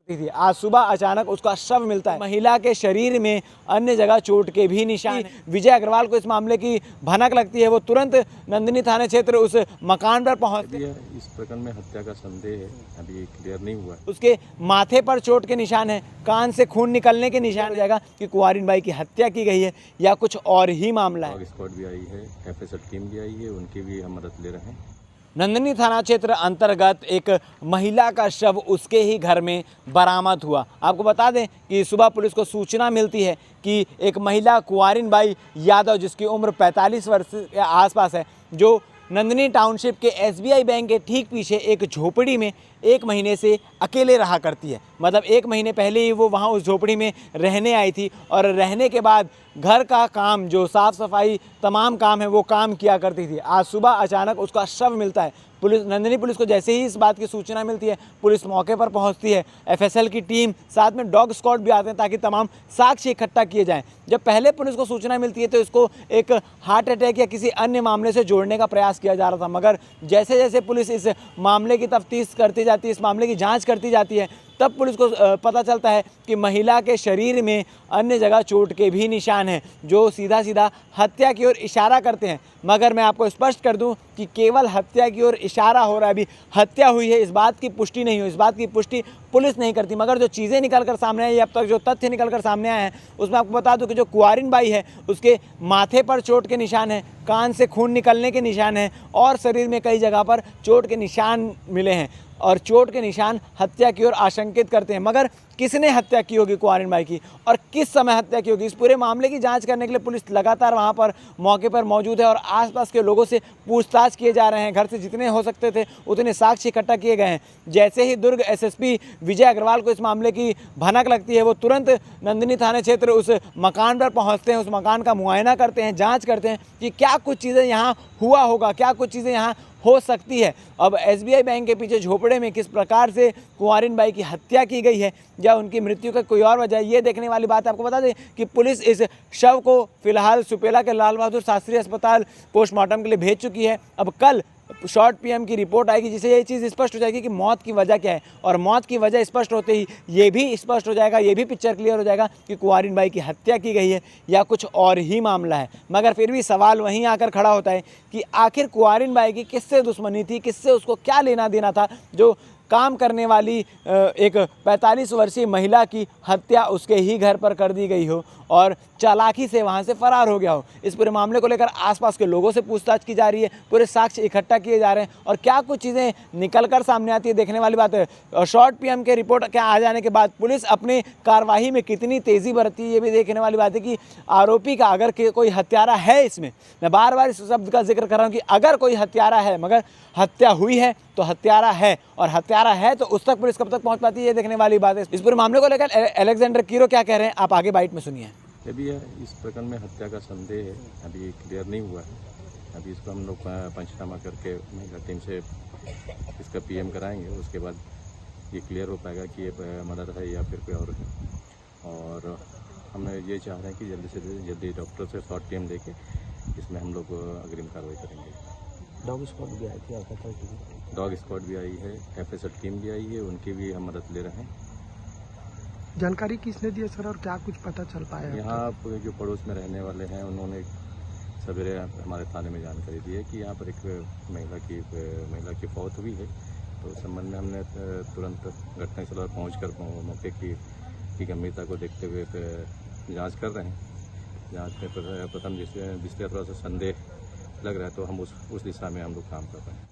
थी। आज सुबह अचानक उसका शव मिलता है। महिला के शरीर में अन्य जगह चोट के भी निशान। विजय अग्रवाल को इस मामले की भनक लगती है। वो तुरंत नंदिनी थाना क्षेत्र उस मकान पर पहुंचते हैं। इस प्रकरण में हत्या का संदेह है, अभी क्लियर नहीं हुआ। उसके माथे पर चोट के निशान है, कान से खून निकलने के निशान हो जाएगा कि कुंवारिन बाई की हत्या की गई है या कुछ और ही मामला है। डॉग स्क्वाड भी आई है, एफएसएल टीम भी आई है, उनकी भी हम मदद ले रहे हैं। नंदिनी थाना क्षेत्र अंतर्गत एक महिला का शव उसके ही घर में बरामद हुआ। आपको बता दें कि सुबह पुलिस को सूचना मिलती है कि एक महिला कुंवारिन बाई यादव, जिसकी उम्र 45 वर्ष के आसपास है, जो नंदिनी टाउनशिप के एसबीआई बैंक के ठीक पीछे एक झोपड़ी में 1 महीने से अकेले रहा करती है। मतलब 1 महीने पहले ही वो वहाँ उस झोपड़ी में रहने आई थी और रहने के बाद घर का काम, जो साफ़ सफाई तमाम काम है, वो काम किया करती थी। आज सुबह अचानक उसका शव मिलता है। नंदिनी पुलिस को जैसे ही इस बात की सूचना मिलती है, पुलिस मौके पर पहुंचती है। एफएसएल की टीम, साथ में डॉग स्क्वाड भी आते हैं ताकि तमाम साक्ष्य इकट्ठा किए जाएं। जब पहले पुलिस को सूचना मिलती है तो इसको एक हार्ट अटैक या किसी अन्य मामले से जोड़ने का प्रयास किया जा रहा था, मगर जैसे जैसे पुलिस इस मामले की तफ्तीश करती जाती है, इस मामले की जाँच करती जाती है, तब पुलिस को पता चलता है कि महिला के शरीर में अन्य जगह चोट के भी निशान हैं, जो सीधा सीधा हत्या की ओर इशारा करते हैं। मगर मैं आपको स्पष्ट कर दूं कि केवल हत्या की ओर इशारा हो रहा है, अभी हत्या हुई है इस बात की पुष्टि नहीं हुई, इस बात की पुष्टि पुलिस नहीं करती। मगर जो चीज़ें निकल कर सामने आई, अब तक जो तथ्य निकल कर सामने आए हैं, उसमें आपको बता दूं कि जो कुंवारिन बाई है, उसके माथे पर चोट के निशान हैं, कान से खून निकलने के निशान हैं और शरीर में कई जगह पर चोट के निशान मिले हैं और चोट के निशान हत्या की ओर आशंकित करते हैं। मगर किसने हत्या की होगी कुंवारिन बाई की और किस समय हत्या की होगी, इस पूरे मामले की जांच करने के लिए पुलिस लगातार वहां पर मौके पर मौजूद है और आसपास के लोगों से पूछताछ किए जा रहे हैं। घर से जितने हो सकते थे उतने साक्ष्य इकट्ठा किए गए हैं। जैसे ही दुर्ग एसएसपी विजय अग्रवाल को इस मामले की भनक लगती है, वो तुरंत नंदिनी थाना क्षेत्र उस मकान पर पहुँचते हैं, उस मकान का मुआयना करते हैं, जाँच करते हैं कि क्या कुछ चीज़ें यहाँ हुआ होगा, क्या कुछ चीज़ें यहाँ हो सकती है। अब एसबीआई बैंक के पीछे झोपड़े में किस प्रकार से कुंवारिन बाई की हत्या की गई है या उनकी मृत्यु का कोई और वजह, ये देखने वाली बात है। आपको बता दें कि पुलिस इस शव को फिलहाल सुपेला के लाल बहादुर शास्त्री अस्पताल पोस्टमार्टम के लिए भेज चुकी है। अब कल शॉर्ट पीएम की रिपोर्ट आएगी, जिससे ये चीज़ स्पष्ट हो जाएगी कि मौत की वजह क्या है और मौत की वजह स्पष्ट होते ही ये भी स्पष्ट हो जाएगा, ये भी पिक्चर क्लियर हो जाएगा कि कुंवारिन बाई की हत्या की गई है या कुछ और ही मामला है। मगर फिर भी सवाल वहीं आकर खड़ा होता है कि आखिर कुंवारिन बाई की किससे दुश्मनी थी, किससे उसको क्या लेना देना था, जो काम करने वाली एक 45 वर्षीय महिला की हत्या उसके ही घर पर कर दी गई हो और चालाकी से वहां से फरार हो गया हो। इस पूरे मामले को लेकर आसपास के लोगों से पूछताछ की जा रही है, पूरे साक्ष्य इकट्ठा किए जा रहे हैं और क्या कुछ चीज़ें निकलकर सामने आती है देखने वाली बात है। और शॉर्ट पीएम के रिपोर्ट के आ जाने के बाद पुलिस अपने कार्रवाई में कितनी तेज़ी बरती है, ये भी देखने वाली बात है कि आरोपी का अगर कोई हत्यारा है, इसमें मैं बार बार इस शब्द का जिक्र कर रहा हूँ कि अगर कोई हत्यारा है, मगर हत्या हुई है तो हत्यारा है, और हत्यारा है तो उस तक पुलिस कब तक पहुंच पाती है, ये देखने वाली बात है। इस पूरे मामले को लेकर अलेक्जेंडर कीरो क्या कह रहे हैं, आप आगे बाइट में सुनिए। अभी इस प्रकरण में हत्या का संदेह है, अभी क्लियर नहीं हुआ है। अभी इसको हम लोग पंचनामा करके महिला टीम से इसका पीएम कराएंगे, उसके बाद ये क्लियर हो पाएगा कि ये मदद है या फिर कोई और है। और हम ये चाह रहे हैं कि जल्दी से जल्दी डॉक्टर से शॉर्ट टीम लेके इसमें हम लोग अग्रिम कार्रवाई करेंगे। डॉग स्क्वाड भी आई थी, डॉग स्क्वाड भी आई है, एफएसएल टीम भी आई है, उनकी भी हम मदद ले रहे हैं। जानकारी किसने दी है सर और क्या कुछ पता चल पाया? यहाँ जो पड़ोस में रहने वाले हैं उन्होंने सवेरे हमारे थाने में जानकारी दी है कि यहाँ पर एक महिला की फौत हुई है। तो इस संबंध में हमने तुरंत घटनास्थल पर पहुँचकर मौके की गंभीरता को देखते हुए जांच कर रहे हैं। जांच में प्रथम जिससे थोड़ा सा संदेह लग रहा है तो हम उस दिशा में हम लोग काम कर रहे हैं।